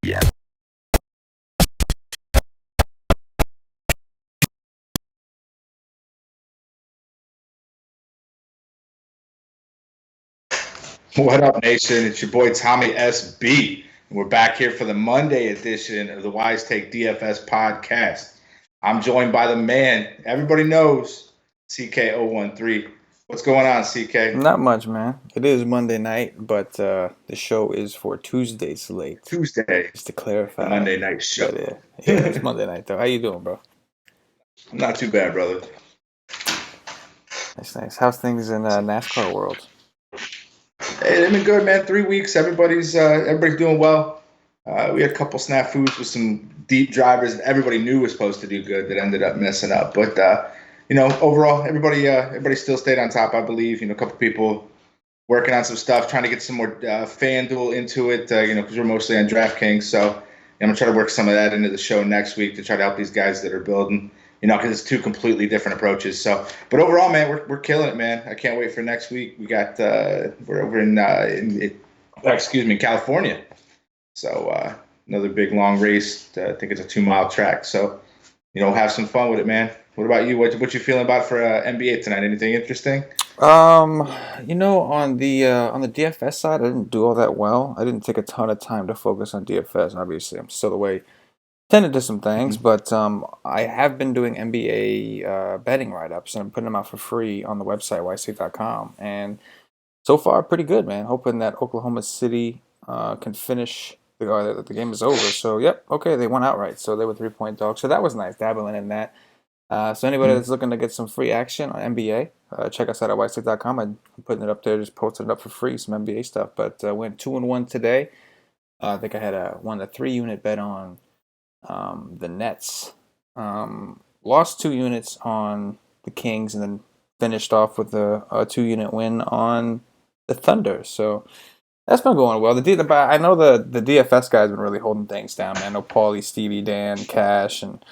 Yeah. What up, Nation? It's your boy Tommy SB. And we're back here for the Monday edition of the Wise Take DFS podcast. I'm joined by the man everybody knows, CK013. What's going on, CK? Not much, man. It is Monday night, but the show is for Tuesday slate. Tuesday, Just to the clarify. Monday night show. But yeah, it's Monday night though. How you doing, bro? Not too bad, brother. Nice, nice. How's things in NASCAR world? Hey, they've been good, man. 3 weeks, everybody's doing well. We had a couple snafus with some deep drivers that everybody knew was supposed to do good that ended up messing up. But overall, everybody still stayed on top, I believe. A couple people working on some stuff, trying to get some more FanDuel into it. Because we're mostly on DraftKings, so I'm gonna try to work some of that into the show next week to try to help these guys that are building. Because it's two completely different approaches. So, but overall, man, we're killing it, man. I can't wait for next week. We're over in California. So another big long race. I think it's a 2 mile track. So, have some fun with it, man. What about you? What you feeling about for NBA tonight? Anything interesting? On the DFS side, I didn't do all that well. I didn't take a ton of time to focus on DFS. Obviously, I'm still away. Tended to some things, but I have been doing NBA betting write-ups, and I'm putting them out for free on the website, yc.com. And so far, pretty good, man. Hoping that Oklahoma City can finish the game is over. So, yep, okay, they won outright. So they were 3-point dogs. So that was nice, dabbling in that. So anybody that's looking to get some free action on NBA, check us out at yc.com. I'm putting it up there, just posting it up for free, some NBA stuff. But went 2-1 today. I think I had won a 3-unit bet on the Nets. Lost 2 units on the Kings, and then finished off with a 2-unit win on the Thunder. So that's been going well. I know the DFS guys have been really holding things down, man. I know Paulie, Stevie, Dan, Cash, and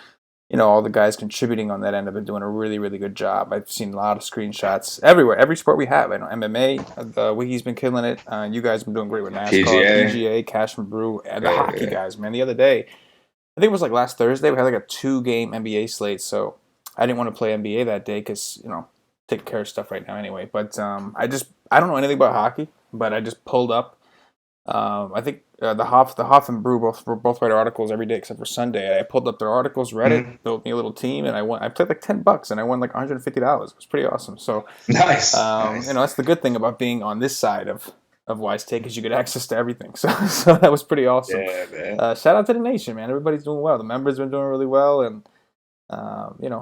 all the guys contributing on that end have been doing a really, really good job. I've seen a lot of screenshots everywhere, every sport we have. I know MMA, the Wiki's been killing it. You guys have been doing great with NASCAR, PGA, Cash and Brew, and the hockey guys, man. The other day, I think it was like last Thursday, we had like a 2-game NBA slate, so I didn't want to play NBA that day because, taking care of stuff right now anyway. But I don't know anything about hockey, but I just pulled up. I think the Hoff and Brew both write articles every day except for Sunday. I pulled up their articles, read it, built me a little team, and I played like $10 and I won like $150. It was pretty awesome. So Nice. that's the good thing about being on this side of Wise Take is you get access to everything. So that was pretty awesome. Yeah, man. Shout out to the nation, man. Everybody's doing well. The members been doing really well, and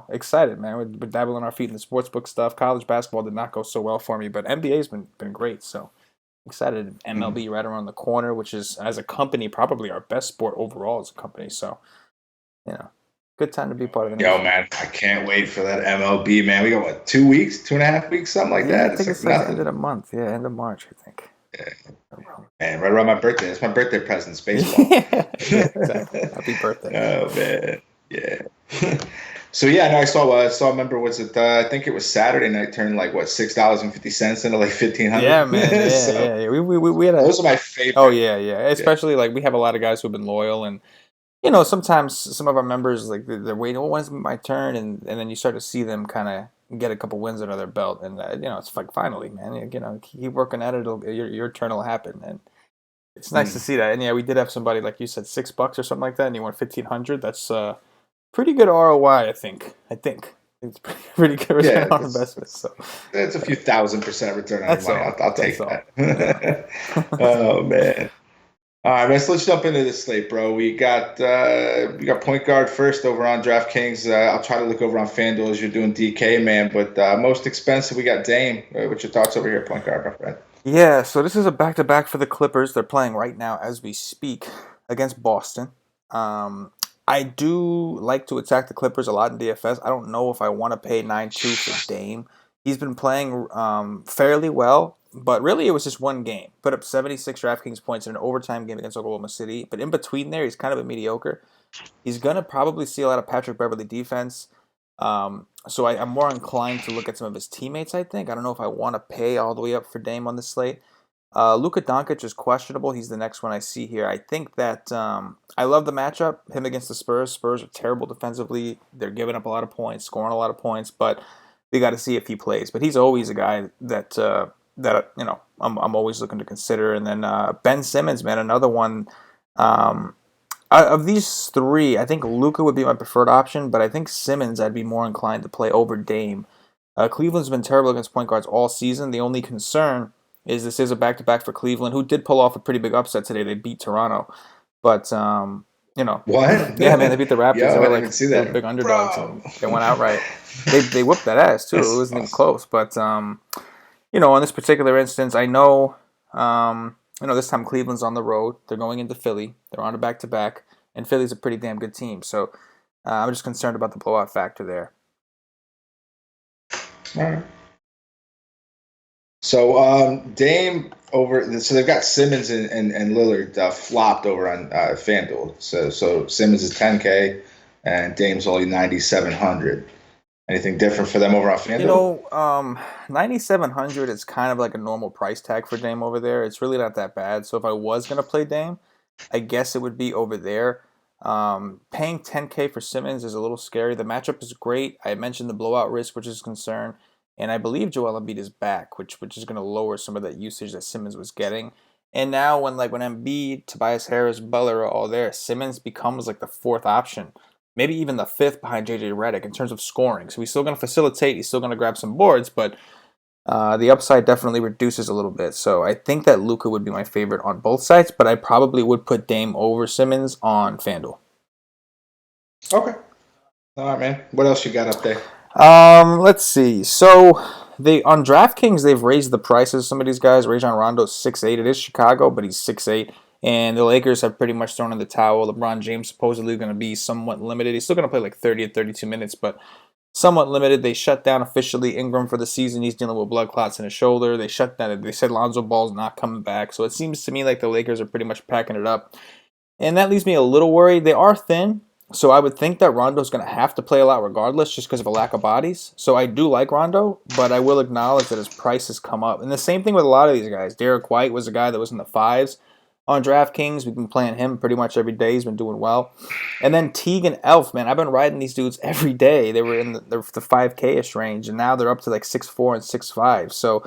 excited, man. We're dabbling our feet in the sportsbook stuff. College basketball did not go so well for me, but NBA's been great. So excited. MLB right around the corner, which is, as a company, probably our best sport overall as a company. So, good time to be part of the nation. Yo, man, I can't wait for that MLB, man. We got, 2 weeks, 2.5 weeks, something like that? I think it's like the end of the month. Yeah, end of March, I think. Yeah. Man, right around my birthday. It's my birthday present, baseball. Yeah, exactly. Happy birthday. Oh, man. Yeah. So, yeah, no, I saw, remember, was it, I think it was Saturday night, turned like, $6.50 into like $1,500. Yeah, man. Yeah, so, yeah. We had those are my favorite. Oh, yeah. Especially, like, we have a lot of guys who've been loyal, and sometimes some of our members, like, they're waiting, when's my turn? And then you start to see them kind of get a couple wins under their belt. And, it's like, finally, man, keep working at it. Your turn will happen. And it's nice to see that. And, yeah, we did have somebody, like you said, $6 or something like that, and you won $1,500. That's pretty good ROI, I think. It's pretty good return on investment. So it's a few 1,000% return on your money. I'll take that. Oh, man. All right, man, so let's jump into this slate, bro. We got point guard first over on DraftKings. I'll try to look over on FanDuel as you're doing DK, man. But most expensive, we got Dame. What's your thoughts over here, point guard, my friend? Yeah, so this is a back-to-back for the Clippers. They're playing right now as we speak against Boston. I do like to attack the Clippers a lot in DFS. I don't know if I want to pay 9.2 for Dame. He's been playing fairly well. But really, it was just one game. Put up 76 DraftKings points in an overtime game against Oklahoma City. But in between there, he's kind of been mediocre. He's going to probably see a lot of Patrick Beverley defense. So I'm more inclined to look at some of his teammates, I think. I don't know if I want to pay all the way up for Dame on the slate. Luka Doncic is questionable. He's the next one I see here. I think that I love the matchup. Him against the Spurs. Spurs are terrible defensively. They're giving up a lot of points, scoring a lot of points. But we got to see if he plays. But he's always a guy that I'm always looking to consider. And then Ben Simmons, man, another one. Um, of these three, I think Luka would be my preferred option, but I think Simmons I'd be more inclined to play over Dame. Cleveland's been terrible against point guards all season. The only concern is this is a back-to-back for Cleveland, who did pull off a pretty big upset today. They beat Toronto, but What? yeah, man, they beat the Raptors. Yo, They I were didn't even see they were that. big underdogs, Bro. and they went outright. They whipped that ass too. It That's wasn't even awesome. close. But on this particular instance, I know this time Cleveland's on the road. They're going into Philly. They're on a back-to-back, and Philly's a pretty damn good team. So I'm just concerned about the blowout factor there. All right. So Dame over. So they've got Simmons and Lillard flopped over on FanDuel. So Simmons is 10K and Dame's only 9,700. Anything different for them over on FanDuel? 9,700 is kind of like a normal price tag for Dame over there. It's really not that bad. So if I was gonna play Dame, I guess it would be over there. Paying 10K for Simmons is a little scary. The matchup is great. I mentioned the blowout risk, which is a concern, and I believe Joel Embiid is back, which is going to lower some of that usage that Simmons was getting. And now when Embiid, Tobias Harris, Butler are all there, Simmons becomes like the fourth option, maybe even the fifth behind JJ Redick in terms of scoring. So he's still going to facilitate. He's still going to grab some boards, but the upside definitely reduces a little bit. So I think that Luka would be my favorite on both sides, but I probably would put Dame over Simmons on FanDuel. Okay. All right, man. What else you got up there? Let's see. So they on DraftKings they've raised the prices. Of some of these guys, Rajon Rondo's 6'8". It is Chicago, but he's 6'8". And the Lakers have pretty much thrown in the towel. LeBron James supposedly going to be somewhat limited. He's still going to play like 30 or 32 minutes, but somewhat limited. They shut down officially Ingram for the season. He's dealing with blood clots in his shoulder. They shut down. They said Lonzo Ball's not coming back. So it seems to me like the Lakers are pretty much packing it up. And that leaves me a little worried. They are thin, so I would think that Rondo's going to have to play a lot regardless just because of a lack of bodies. So I do like Rondo, but I will acknowledge that his price has come up. And the same thing with a lot of these guys. Derek White was a guy that was in the fives on DraftKings. We've been playing him pretty much every day. He's been doing well. And then Teague and Elf, man, I've been riding these dudes every day. They were in the 5K-ish range, and now they're up to like 6'4" and 6'5". So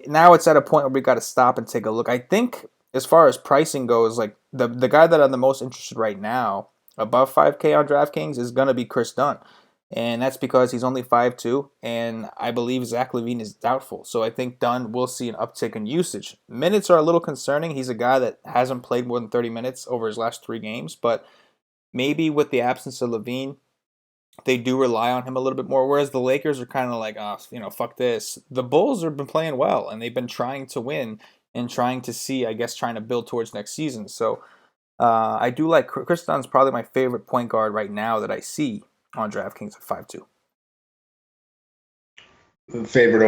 now it's at a point where we got to stop and take a look. I think as far as pricing goes, like the guy that I'm the most interested right now, above 5K on DraftKings, is gonna be Chris Dunn, and that's because he's only 5'2", and I believe Zach LaVine is doubtful. So I think Dunn will see an uptick in usage. Minutes are a little concerning. He's a guy that hasn't played more than 30 minutes over his last 3 games, but maybe with the absence of LaVine, they do rely on him a little bit more. Whereas the Lakers are kind of like, fuck this. The Bulls have been playing well, and they've been trying to win and trying to see, I guess, trying to build towards next season. So I do like Chris Dunn's probably my favorite point guard right now that I see on DraftKings at 5'2". Favorite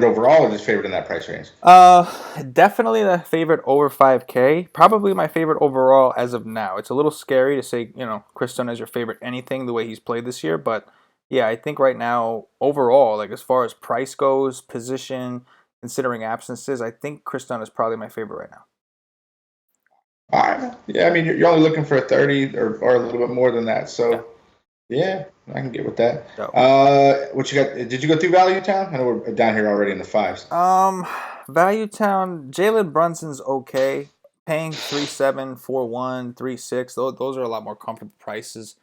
overall, or just favorite in that price range? Definitely the favorite over 5K. Probably my favorite overall as of now. It's a little scary to say, Chris Dunn is your favorite anything the way he's played this year, but yeah, I think right now overall, like as far as price goes, position, considering absences, I think Chris Dunn is probably my favorite right now. All right. Yeah, I mean, you're only looking for a 30 or a little bit more than that. So, yeah, I can get with that. What you got? Did you go through Value Town? I know we're down here already in the fives. Value Town, Jalen Brunson's okay. Paying 3.7, 4.1, 3.6. Those are a lot more comfortable prices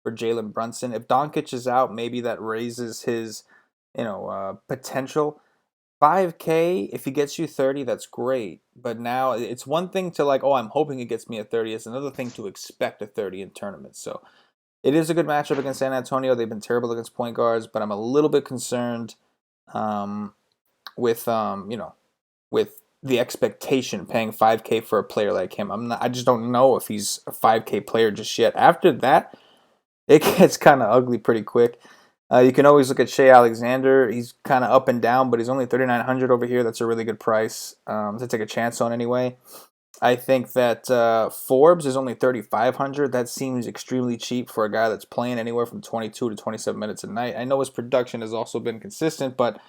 for Jalen Brunson. If Doncic is out, maybe that raises his, potential. 5K, if he gets you 30, that's great. But now it's one thing to like, oh, I'm hoping it gets me a 30. It's another thing to expect a 30 in tournaments. So it is a good matchup against San Antonio. They've been terrible against point guards, but I'm a little bit concerned with with the expectation paying 5K for a player like him. I just don't know if he's a 5K player just yet. After that, it gets kind of ugly pretty quick. You can always look at Shea Alexander. He's kind of up and down, but he's only 3,900 over here. That's a really good price to take a chance on anyway. I think that Forbes is only 3,500. That seems extremely cheap for a guy that's playing anywhere from 22 to 27 minutes a night. I know his production has also been consistent, but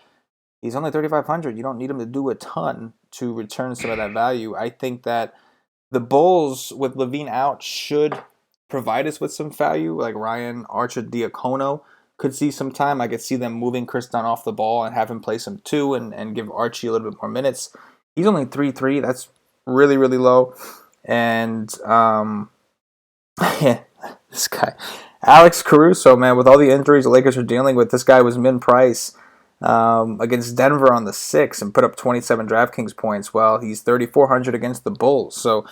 He's only 3,500. You don't need him to do a ton to return some of that value. I think that the Bulls, with Levine out, should provide us with some value. Like Ryan Archer-Diacono could see some time. I could see them moving Chris Dunn off the ball and have him play some 2 and give Archie a little bit more minutes. He's only 3-3. That's really, really low. And yeah, this guy, Alex Caruso, man, with all the injuries the Lakers are dealing with, this guy was min price against Denver on the 6 and put up 27 DraftKings points. Well, he's 3,400 against the Bulls. So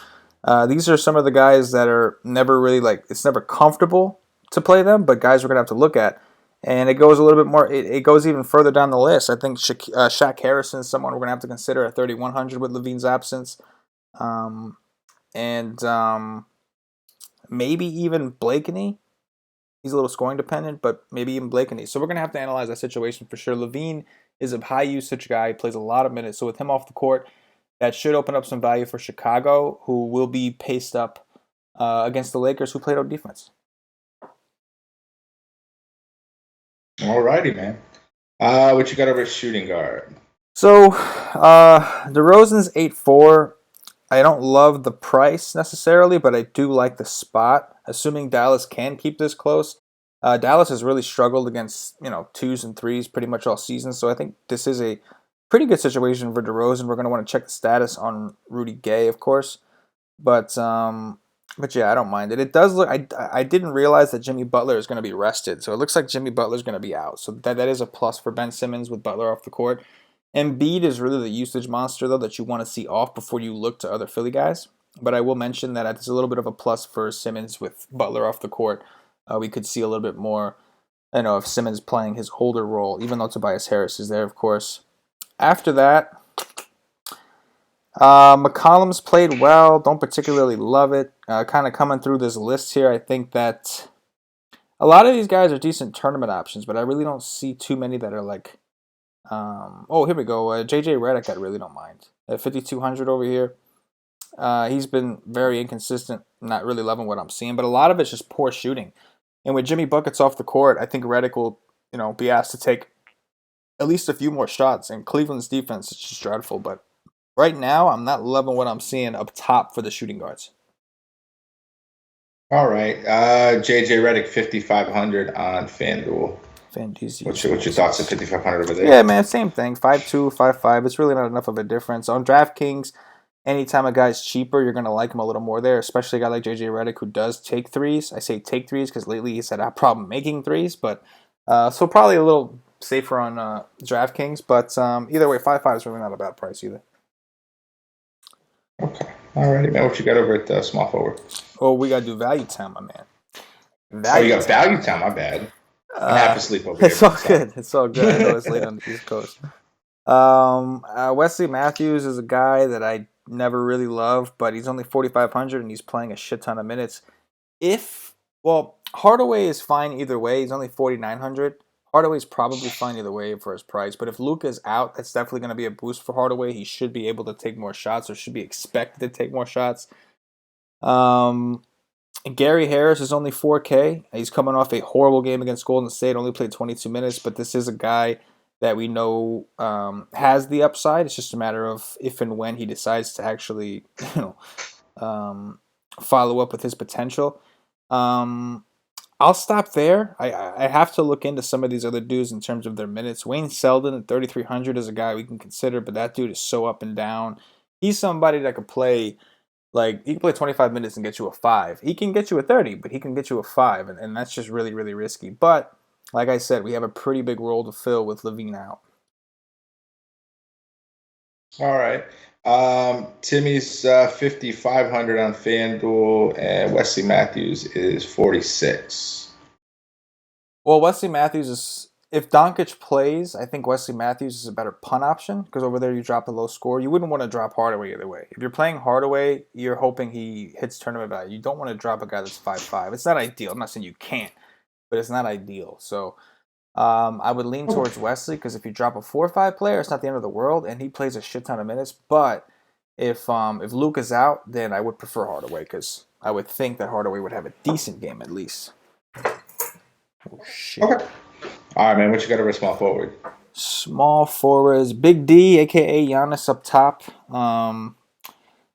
these are some of the guys that are never really it's never comfortable to play them, but guys we're going to have to look at. And it goes a little bit more, it goes even further down the list. I think Shaq Harrison is someone we're going to have to consider at 3,100 with Levine's absence. And maybe even Blakeney. He's a little scoring dependent, but maybe even Blakeney. So we're going to have to analyze that situation for sure. Levine is a high usage guy, plays a lot of minutes. So with him off the court, that should open up some value for Chicago, who will be paced up against the Lakers, who played out defense. All righty, man. What you got over shooting guard? So DeRozan's 8-4. I don't love the price necessarily, but I do like the spot. Assuming Dallas can keep this close. Dallas has really struggled against 2s and 3s pretty much all season, so I think this is a pretty good situation for DeRozan. We're going to want to check the status on Rudy Gay, of course, but yeah, I don't mind it. It does look. I didn't realize that Jimmy Butler is going to be rested, so it looks like Jimmy Butler is going to be out. So that is a plus for Ben Simmons with Butler off the court. Embiid is really the usage monster, though, that you want to see off before you look to other Philly guys. But I will mention that it's a little bit of a plus for Simmons with Butler off the court. We could see a little bit more, of Simmons playing his older role, even though Tobias Harris is there, of course. After that, McCollum's played well. Don't particularly love it. Kind of coming through this list here, I think that a lot of these guys are decent tournament options, but I really don't see too many that are like... here we go. JJ Redick, I really don't mind. At 5,200 over here. He's been very inconsistent. Not really loving what I'm seeing, but a lot of it's just poor shooting. And with Jimmy Buckets off the court, I think Redick will, be asked to take at least a few more shots. And Cleveland's defense is just dreadful. But right now, I'm not loving what I'm seeing up top for the shooting guards. All right. JJ Redick, 5,500 on FanDuel. What's your thoughts of 5,500 over there? Yeah, man, same thing. 5'2", 5'5". It's really not enough of a difference. On DraftKings, anytime a guy's cheaper, you're going to like him a little more there, especially a guy like JJ Redick who does take threes. I say take threes because lately he's had a problem making threes, but so probably a little safer on DraftKings. But either way, 5'5" is really not a bad price either. Okay. All righty, man. What you got over at small forward? Oh, we got to do value time, my man. You got value time, my bad. I'm half asleep over here. It's all good. It's all good. I know it's late on the East Coast. Wesley Matthews is a guy that I never really loved, but he's only 4,500 and he's playing a shit ton of minutes. Hardaway is fine either way. He's only 4,900. Hardaway's probably fine either way for his price, but if Luka's out, that's definitely going to be a boost for Hardaway. He should be able to take more shots or should be expected to take more shots. Gary Harris is only 4K. He's coming off a horrible game against Golden State. Only played 22 minutes, but this is a guy that we know has the upside. It's just a matter of if and when he decides to actually, follow up with his potential. I'll stop there. I have to look into some of these other dudes in terms of their minutes. Wayne Selden at 3,300 is a guy we can consider, but that dude is so up and down. He's somebody that could play... he can play 25 minutes and get you a 5. He can get you a 30, but he can get you a 5, and that's just really, really risky. But, like I said, we have a pretty big role to fill with Levine out. All right. Timmy's 5,500 on FanDuel, and Wesley Matthews is 46. Well, Wesley Matthews is... If Doncic plays, I think Wesley Matthews is a better punt option because over there you drop a low score. You wouldn't want to drop Hardaway either way. If you're playing Hardaway, you're hoping he hits tournament value. You don't want to drop a guy that's 5'5". It's not ideal. I'm not saying you can't, but it's not ideal. So I would lean towards Wesley because if you drop a 4-5 player, it's not the end of the world, and he plays a shit ton of minutes. But if Luke is out, then I would prefer Hardaway because I would think that Hardaway would have a decent game at least. Oh, shit. Okay. All right, man. What you got over small forward? Small forwards, Big D, aka Giannis up top.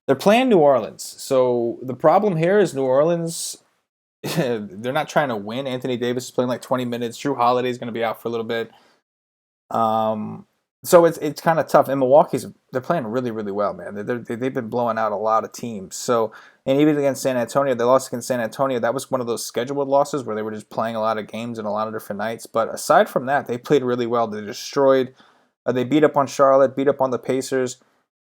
They're playing New Orleans. So the problem here is New Orleans, they're not trying to win. Anthony Davis is playing like 20 minutes. Drew Holiday is going to be out for a little bit. So it's kind of tough. And they're playing really, really well, man. They've been blowing out a lot of teams. So, and even against San Antonio, they lost against San Antonio. That was one of those scheduled losses where they were just playing a lot of games and a lot of different nights. But aside from that, they played really well. They beat up on Charlotte, beat up on the Pacers,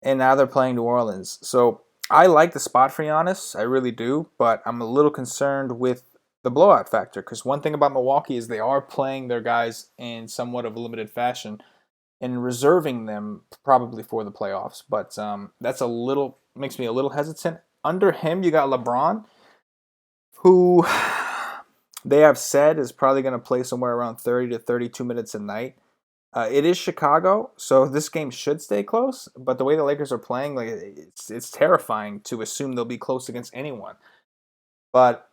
and now they're playing New Orleans. So I like the spot for Giannis. I really do. But I'm a little concerned with the blowout factor, because one thing about Milwaukee is they are playing their guys in somewhat of a limited fashion and reserving them probably for the playoffs. But makes me a little hesitant. Under him, you got LeBron, who they have said is probably going to play somewhere around 30 to 32 minutes a night. It is Chicago, so this game should stay close. But the way the Lakers are playing, like it's terrifying to assume they'll be close against anyone. But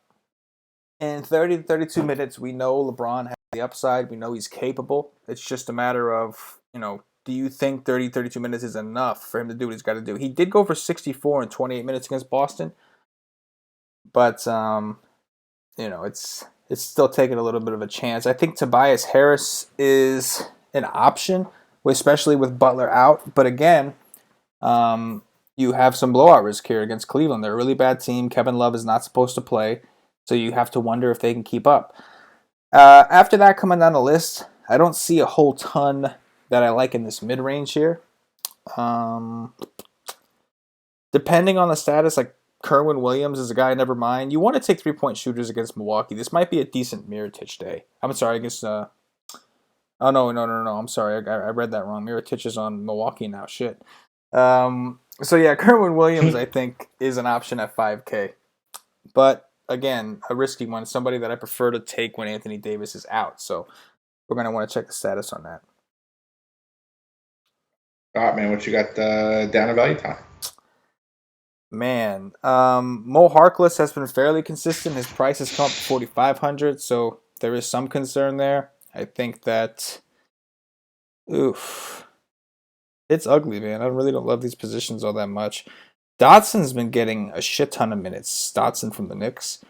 in 30 to 32 minutes, we know LeBron has the upside. We know he's capable. It's just a matter of, do you think 30, 32 minutes is enough for him to do what he's got to do? He did go for 64 in 28 minutes against Boston. But, it's still taking a little bit of a chance. I think Tobias Harris is an option, especially with Butler out. But again, you have some blowout risk here against Cleveland. They're a really bad team. Kevin Love is not supposed to play. So you have to wonder if they can keep up. After that, coming down the list, I don't see a whole ton that I like in this mid-range here. Depending on the status, like Kerwin Williams is a guy, never mind. You want to take three-point shooters against Milwaukee. This might be a decent Mirotic day. I'm sorry, I guess... oh, no. I'm sorry. I read that wrong. Mirotic is on Milwaukee now. Shit. So, yeah, Kerwin Williams, I think, is an option at 5K. But... again, a risky one, somebody that I prefer to take when Anthony Davis is out. So we're going to want to check the status on that. All right, man, what you got down in value time? Man, Mo Harkless has been fairly consistent. His price has come up to 4,500, so there is some concern there. I think that, it's ugly, man. I really don't love these positions all that much. Dotson's been getting a shit ton of minutes. Dotson from the Knicks.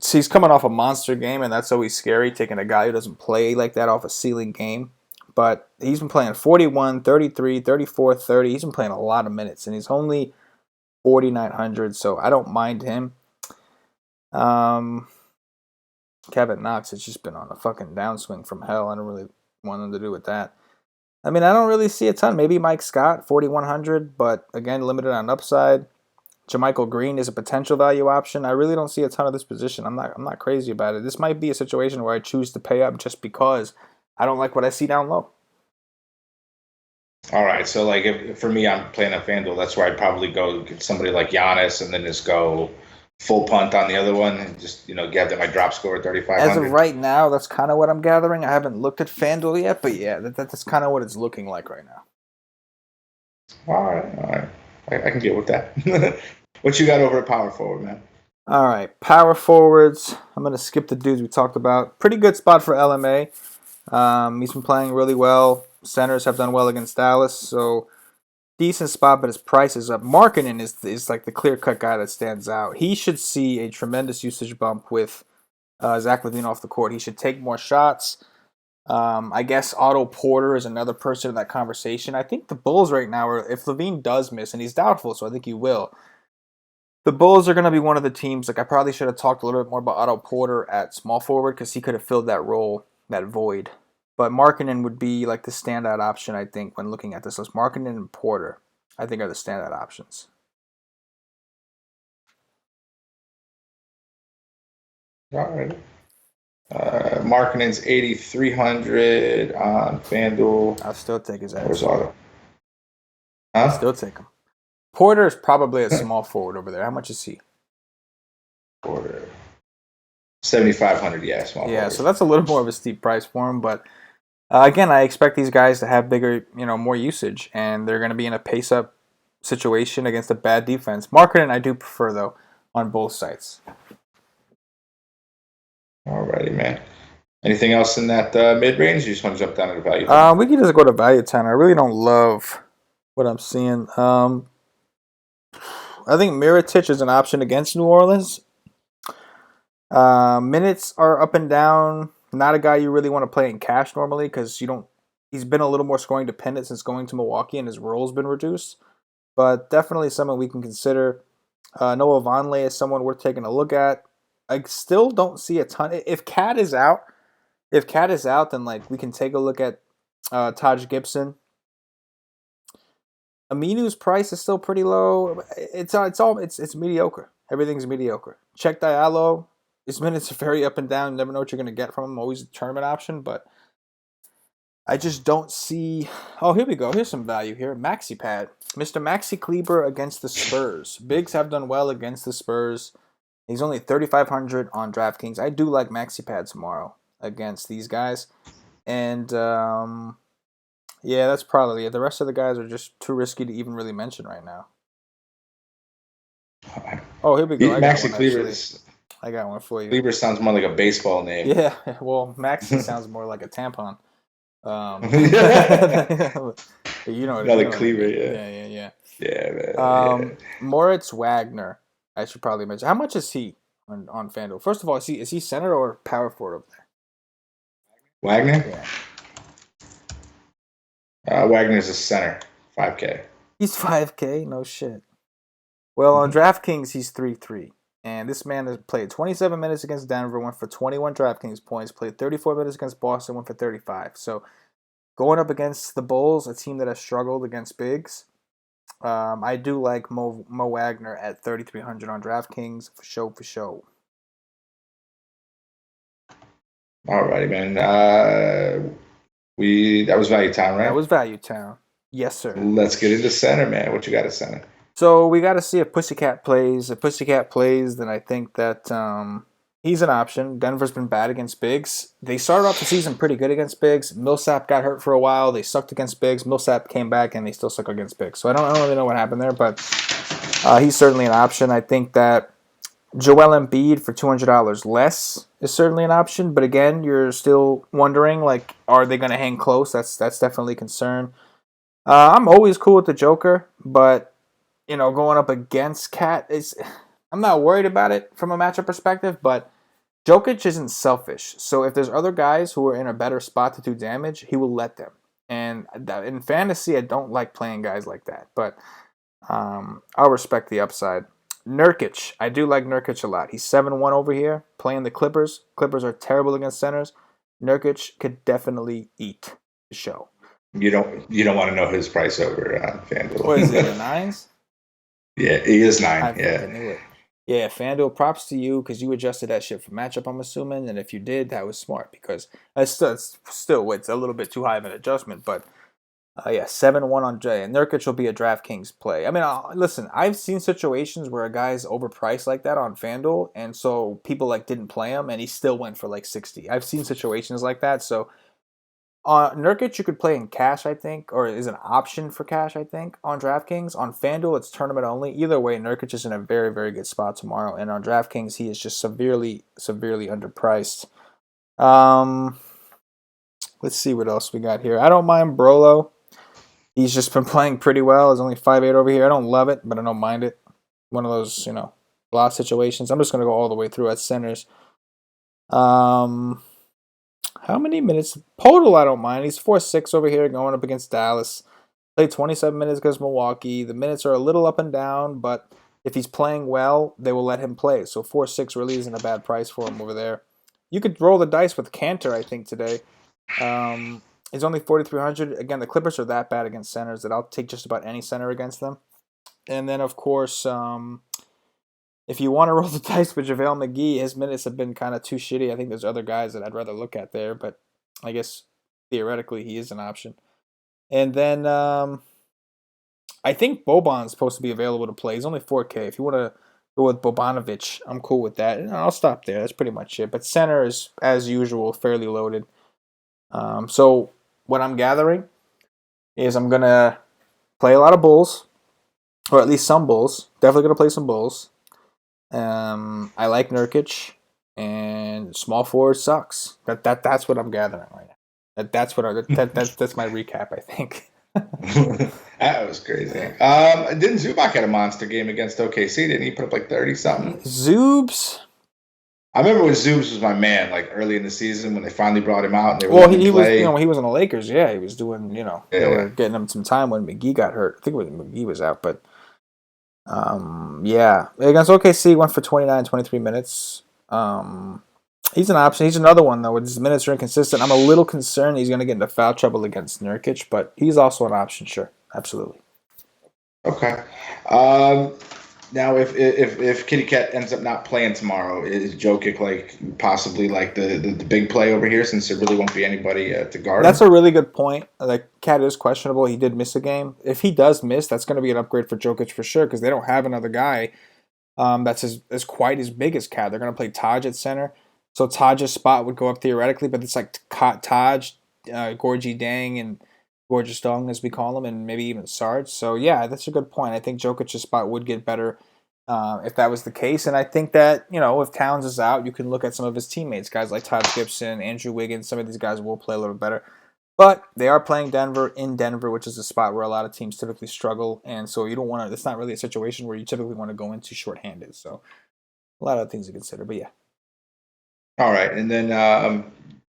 He's coming off a monster game, and that's always scary, taking a guy who doesn't play like that off a ceiling game. But he's been playing 41, 33, 34, 30. He's been playing a lot of minutes, and he's only 4,900, so I don't mind him. Kevin Knox has just been on a fucking downswing from hell. I don't really want him to do with that. I mean, I don't really see a ton. Maybe Mike Scott, 4,100, but again, limited on upside. JaMychal Green is a potential value option. I really don't see a ton of this position. I'm not crazy about it. This might be a situation where I choose to pay up just because I don't like what I see down low. All right, so like for me, I'm playing at FanDuel. That's where I'd probably go get somebody like Giannis, and then just go full punt on the other one, and just get them my drop score at 3,500. As of right now, that's kind of what I'm gathering. I haven't looked at FanDuel yet, but yeah, that's kind of what it's looking like right now. All right. I can deal with that. What you got over at power forward, man? All right, power forwards. I'm going to skip the dudes we talked about. Pretty good spot for LMA. He's been playing really well. Centers have done well against Dallas, so decent spot, but his price is up. Markkanen is like the clear-cut guy that stands out. He should see a tremendous usage bump with Zach LaVine off the court. He should take more shots. I guess Otto Porter is another person in that conversation. I think the Bulls right now are, if LaVine does miss, and he's doubtful, so I think he will, the Bulls are going to be one of the teams. Like, I probably should have talked a little bit more about Otto Porter at small forward because he could have filled that role, that void. But Markkanen would be like the standout option, I think, when looking at this list. Markkanen and Porter, I think, are the standout options. All right. Markkanen's 8,300 on FanDuel. I'll still take his ass. Where's Otto? I'll still take him. Porter is probably a small forward over there. How much is he? Porter. 7,500, yeah, small forward. So that's a little more of a steep price for him, but again, I expect these guys to have bigger, more usage, and they're going to be in a pace-up situation against a bad defense. Markkanen I do prefer, though, on both sides. Alrighty, man. Anything else in that mid range? You just want to jump down to the value? We can just go to value town. I really don't love what I'm seeing. I think Mirotic is an option against New Orleans. Minutes are up and down. Not a guy you really want to play in cash normally because you don't. He's been a little more scoring dependent since going to Milwaukee, and his role's been reduced. But definitely someone we can consider. Noah Vonleh is someone worth taking a look at. I still don't see a ton. If Cat is out, then like we can take a look at Taj Gibson. Aminu's price is still pretty low. It's mediocre. Everything's mediocre. Check Diallo. His minutes are very up and down. You never know what you're going to get from him. Always a tournament option, but I just don't see. Oh, here we go. Here's some value here. Maxi Pad. Mr. Maxi Kleber against the Spurs. Bigs have done well against the Spurs. He's only 3,500 on DraftKings. I do like Maxi Pad tomorrow against these guys. And, yeah, that's probably it. The rest of the guys are just too risky to even really mention right now. Oh, here we go. Maxi Kleber. I got one for you. Kleber sounds more like a baseball name. Yeah, well, Maxi sounds more like a tampon. You know, another Kleber. Yeah. Man, Moritz Wagner. I should probably mention. How much is he on FanDuel? First of all, is he center or power forward over there? Wagner. Yeah. Wagner's a center. 5K. He's 5K. No shit. Well, on DraftKings, he's 3-3. And this man has played 27 minutes against Denver, went for 21 DraftKings points, played 34 minutes against Boston, went for 35. So going up against the Bulls, a team that has struggled against bigs, I do like Mo Wagner at 3,300 on DraftKings for show. Alrighty, man. That was Value Town, right? That was Value Town. Yes, sir. Let's get into center, man. What you got at center? So we got to see if Pussycat plays. If Pussycat plays, then I think that he's an option. Denver's been bad against bigs. They started off the season pretty good against bigs. Millsap got hurt for a while. They sucked against bigs. Millsap came back, and they still suck against bigs. So I don't really know what happened there, but he's certainly an option. I think that Joel Embiid for $200 less is certainly an option. But again, you're still wondering, like, are they going to hang close? That's definitely a concern. I'm always cool with the Joker, but going up against Cat I'm not worried about it from a matchup perspective, but Jokic isn't selfish. So if there's other guys who are in a better spot to do damage, he will let them. And in fantasy, I don't like playing guys like that, but I'll respect the upside. Nurkic, I do like Nurkic a lot. He's 7-1 over here, playing the Clippers. Clippers are terrible against centers. Nurkic could definitely eat the show. You don't want to know his price over FanDuel. What is it, the 9s? Yeah, he is 9. I knew it. Yeah, FanDuel, props to you because you adjusted that shit for matchup, I'm assuming. And if you did, that was smart because it's a little bit too high of an adjustment. But, 7-1 on Jay. And Nurkic will be a DraftKings play. I mean, listen, I've seen situations where a guy's overpriced like that on FanDuel. And so people didn't play him and he still went for 60. I've seen situations like that. So Nurkic you could play in cash, I think, or is an option for cash, I think, on DraftKings. On FanDuel, it's tournament only. Either way, Nurkic is in a very, very good spot tomorrow. And on DraftKings, he is just severely, severely underpriced. Let's see what else we got here. I don't mind Brolo. He's just been playing pretty well. He's only 5'8" over here. I don't love it, but I don't mind it. One of those, block situations. I'm just going to go all the way through at centers. How many minutes? Total, I don't mind. He's 4-6 over here going up against Dallas. Played 27 minutes against Milwaukee. The minutes are a little up and down, but if he's playing well, they will let him play. So 4-6 really isn't a bad price for him over there. You could roll the dice with Cantor, I think, today. He's only 4,300. Again, the Clippers are that bad against centers that I'll take just about any center against them. And then, of course, if you want to roll the dice with JaVale McGee, his minutes have been kind of too shitty. I think there's other guys that I'd rather look at there, but I guess theoretically he is an option. And then I think Boban's supposed to be available to play. He's only 4K. If you want to go with Bobanovic, I'm cool with that. And I'll stop there. That's pretty much it. But center is, as usual, fairly loaded. So what I'm gathering is I'm going to play a lot of Bulls, or at least some Bulls. Definitely going to play some Bulls. I like Nurkic. and small forward sucks. That's what I'm gathering right now. That's my recap, I think. That was crazy. Didn't Zubac had a monster game against OKC? Didn't he put up like 30 something? Zoobs. I remember when Zubes was my man, like early in the season when they finally brought him out and they were Well, letting him he was, play. when he was on the Lakers, yeah, he was doing, they Yeah. were getting him some time when McGee got hurt. I think when McGee was out, but yeah, against OKC, went for 29, 23 minutes. He's an option. He's another one though. His minutes are inconsistent. I'm a little concerned he's going to get into foul trouble against Nurkic, but he's also an option. Sure, absolutely. Okay. Now, if Kitty Cat ends up not playing tomorrow, is Jokic like possibly like the big play over here since there really won't be anybody to guard That's him? a really good point. Like, Cat is questionable. He did miss a game. If he does miss, that's going to be an upgrade for Jokic for sure because they don't have another guy that's as quite as big as Cat. They're going to play Taj at center. So Taj's spot would go up theoretically, but it's like Taj, Gorgie Dang, and Gorgeous Dong, as we call him, and maybe even Sarge. So, yeah, that's a good point. I think Jokic's spot would get better if that was the case. And I think that, if Towns is out, you can look at some of his teammates, guys like Taj Gibson, Andrew Wiggins. Some of these guys will play a little better. But they are playing Denver in Denver, which is a spot where a lot of teams typically struggle. And so you don't want to, it's not really a situation where you typically want to go into shorthanded. So a lot of things to consider. But yeah. All right, and then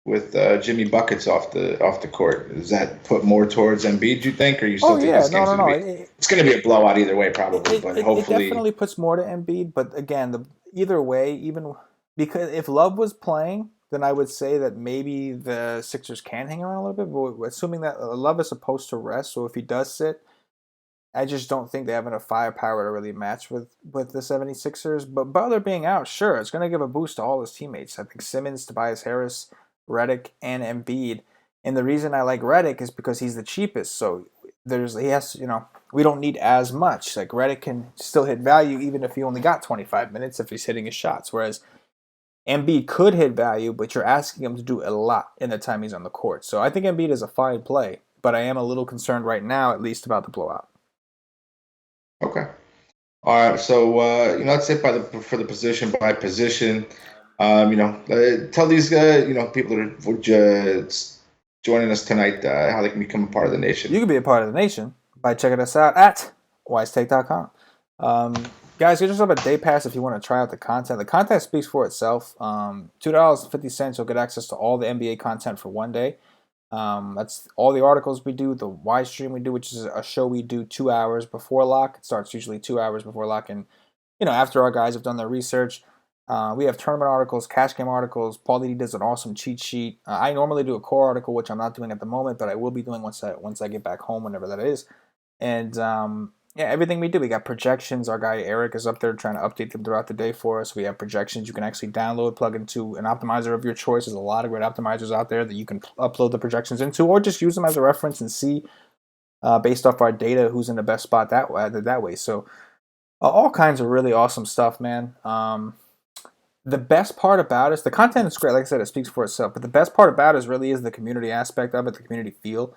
with Jimmy buckets off the court, does that put more towards Embiid? Do you think, or you still Oh, think yeah. this game's No. going to be? It's going to be a blowout either way, probably, but It hopefully. definitely puts more to Embiid. But again, either way, even because if Love was playing, then I would say that maybe the Sixers can hang around a little bit. But assuming that Love is supposed to rest, so if he does sit, I just don't think they have enough firepower to really match with the 76ers. But Butler being out, sure, it's going to give a boost to all his teammates. I think Simmons, Tobias Harris, Redick, and Embiid. And the reason I like Redick is because he's the cheapest. So we don't need as much. Like, Redick can still hit value even if he only got 25 minutes if he's hitting his shots. Whereas Embiid could hit value, but you're asking him to do a lot in the time he's on the court. So I think Embiid is a fine play, but I am a little concerned right now, at least, about the blowout. Okay. All right. So that's it for the position by position. Tell these people that are joining us tonight how they can become a part of the nation. You can be a part of the nation by checking us out at wisetake.com. Guys, get yourself a day pass if you want to try out the content. The content speaks for itself. $2.50, you'll get access to all the NBA content for one day. That's all the articles we do, the Y stream we do, which is a show we do 2 hours before lock. It starts usually 2 hours before lock, and after our guys have done their research. We have tournament articles, cash game articles. Paul Didi does an awesome cheat sheet. I normally do a core article, which I'm not doing at the moment, but I will be doing once I get back home, whenever that is. And everything we do, we got projections. Our guy Eric is up there trying to update them throughout the day for us. We have projections you can actually download, plug into an optimizer of your choice. There's a lot of great optimizers out there that you can upload the projections into, or just use them as a reference and see, based off our data, who's in the best spot that way. So all kinds of really awesome stuff, man. The best part about it is the content is great. Like I said, it speaks for itself. But the best part about it is the community aspect of it, the community feel.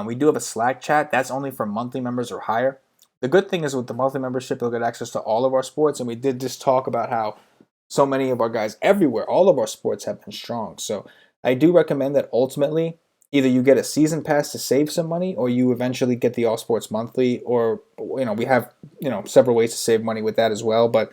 We do have a Slack chat. That's only for monthly members or higher. The good thing is with the monthly membership, you'll get access to all of our sports. And we did just talk about how so many of our guys everywhere, all of our sports have been strong. So I do recommend that ultimately either you get a season pass to save some money, or you eventually get the All Sports Monthly, or we have several ways to save money with that as well. But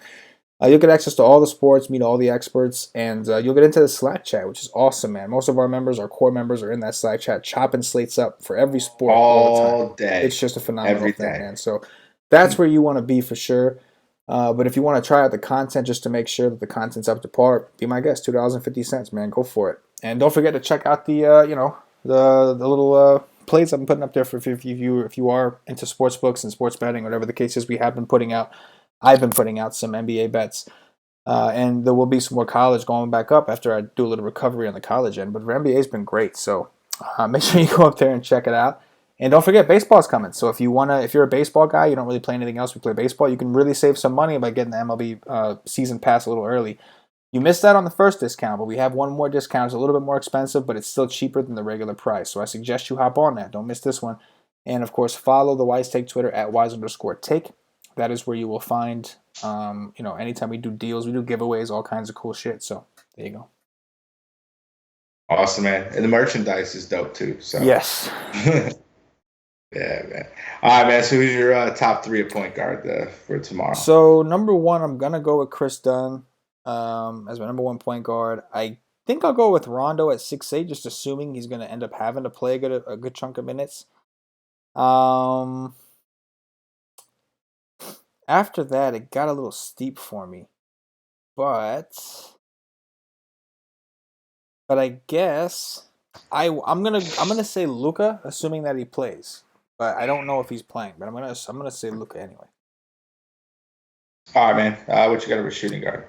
you'll get access to all the sports, meet all the experts, and you'll get into the Slack chat, which is awesome, man. Most of our members, our core members, are in that Slack chat, chopping slates up for every sport all the time. Day. It's just a phenomenal thing, man. So that's where you want to be for sure. But if you want to try out the content just to make sure that the content's up to par, be my guest. $2.50, man. Go for it. And don't forget to check out the the little plays I've been putting up there for if you are into sports books and sports betting, whatever the case is. I've been putting out some NBA bets, and there will be some more college going back up after I do a little recovery on the college end. But the NBA's been great, so make sure you go up there and check it out. And don't forget, baseball's coming. So if you're a baseball guy, you don't really play anything else, we play baseball, you can really save some money by getting the MLB season pass a little early. You missed out on the first discount, but we have one more discount. It's a little bit more expensive, but it's still cheaper than the regular price. So I suggest you hop on that. Don't miss this one. And of course, follow the Wise Take Twitter at Wise_Take. that is where you will find, anytime we do deals, we do giveaways, all kinds of cool shit. So there you go. Awesome, man. And the merchandise is dope too. So Yes. Yeah, man. All right, man. So who's your top three at point guard for tomorrow? So number one, I'm gonna go with Chris Dunn as my number one point guard. I think I'll go with Rondo at 6'8", just assuming he's gonna end up having to play a good chunk of minutes. After that, it got a little steep for me, but I guess I'm gonna say Luka, assuming that he plays, but I don't know if he's playing. But I'm gonna say Luka anyway. All right, man. What you got over shooting guard?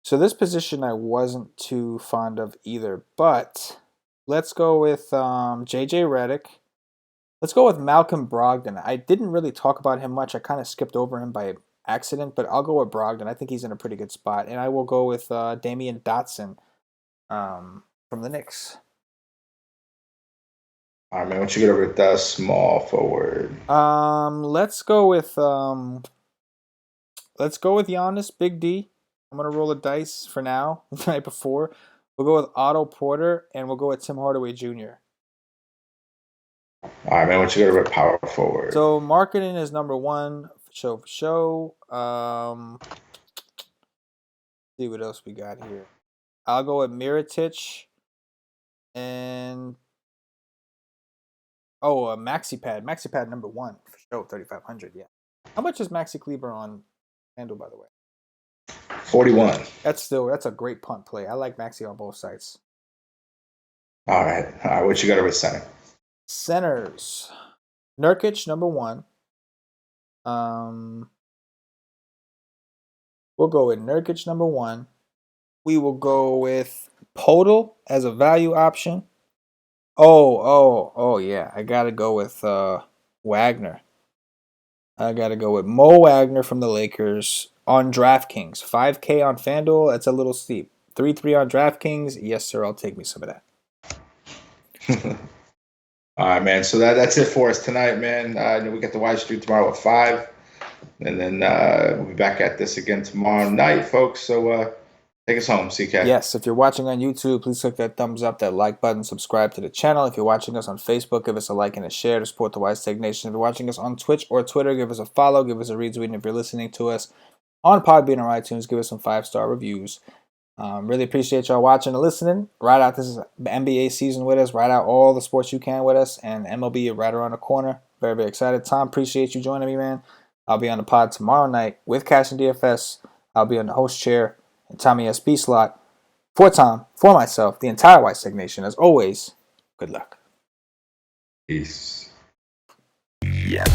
So this position I wasn't too fond of either, but let's go with JJ Redick. Let's go with Malcolm Brogdon. I didn't really talk about him much. I kind of skipped over him by accident, but I'll go with Brogdon. I think he's in a pretty good spot, and I will go with Damian Dotson from the Knicks. All right, man. What you got over with small forward? Let's go with Giannis, Big D. I'm gonna roll the dice for now. The night before, we'll go with Otto Porter, and we'll go with Tim Hardaway Jr. All right, man. What you got over power forward? So marketing is number one for show. See what else we got here. I'll go with Mirotic and Maxi Pad number one for show 3,500. Yeah. How much is Maxi Kleber on FanDuel, by the way? 41. That's a great punt play. I like Maxi on both sides. All right. What you got over center? Centers. Nurkic number one. We'll go with Nurkic number one. We will go with Podol as a value option. Oh yeah. I gotta go with Wagner. I gotta go with Mo Wagner from the Lakers on DraftKings. 5K on FanDuel. That's a little steep. 3-3 on DraftKings. Yes, sir. I'll take me some of that. All right, man. So that's it for us tonight, man. We got the Wide Street tomorrow at 5. And then we'll be back at this again tomorrow night, folks. So take us home, CK. Yes, if you're watching on YouTube, please click that thumbs up, that like button, subscribe to the channel. If you're watching us on Facebook, give us a like and a share to support the Wise Tech Nation. If you're watching us on Twitch or Twitter, give us a follow, give us a retweet. And if you're listening to us on Podbean or iTunes, give us some 5-star reviews. Really appreciate y'all watching and listening. Ride out this NBA season with us. Ride out all the sports you can with us. And MLB right around the corner. Very, very excited. Tom, appreciate you joining me, man. I'll be on the pod tomorrow night with Cash and DFS. I'll be on the host chair and Tommy SB slot. For Tom, for myself, the entire White Tech Nation. As always, good luck. Peace. Yeah.